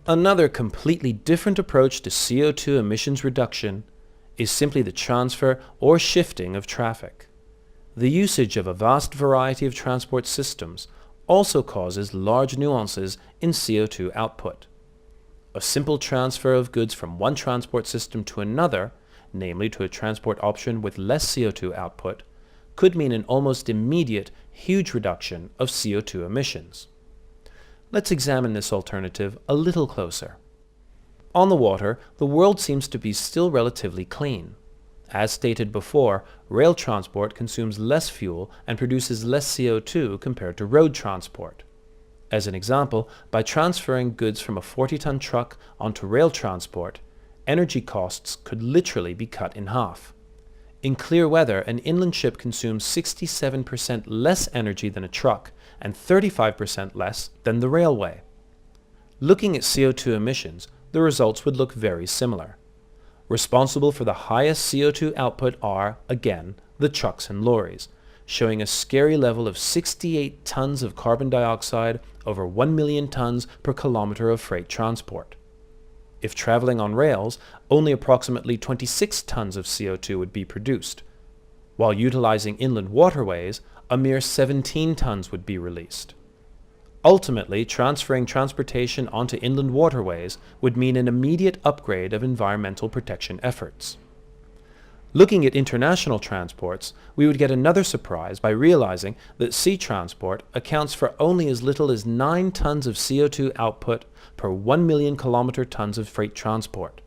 Another completely different approach to CO2 emissions reduction is simply the transfer or shifting of traffic. The usage of a vast variety of transport systems also causes large nuances in CO2 output. A simple transfer of goods from one transport system to another, namely to a transport option with less CO2 output, could mean an almost immediate huge reduction of CO2 emissions. Let's examine this alternative a little closer. On the water, the world seems to be still relatively clean. As stated before, rail transport consumes less fuel and produces less CO2 compared to road transport. As an example, by transferring goods from a 40-ton truck onto rail transport, energy costs could literally be cut in half. In clear weather, an inland ship consumes 67% less energy than a truck and 35% less than the railway. Looking at CO2 emissions, the results would look very similar. Responsible for the highest CO2 output are, again, the trucks and lorries, showing a scary level of 68 tons of carbon dioxide over 1 million tons per kilometer of freight transport. If traveling on rails, only approximately 26 tons of CO2 would be produced. While utilizing inland waterways, a mere 17 tons would be released. Ultimately, transferring transportation onto inland waterways would mean an immediate upgrade of environmental protection efforts. Looking at international transports, we would get another surprise by realizing that sea transport accounts for only as little as 9 tons of CO2 output per 1 million kilometer tons of freight transport.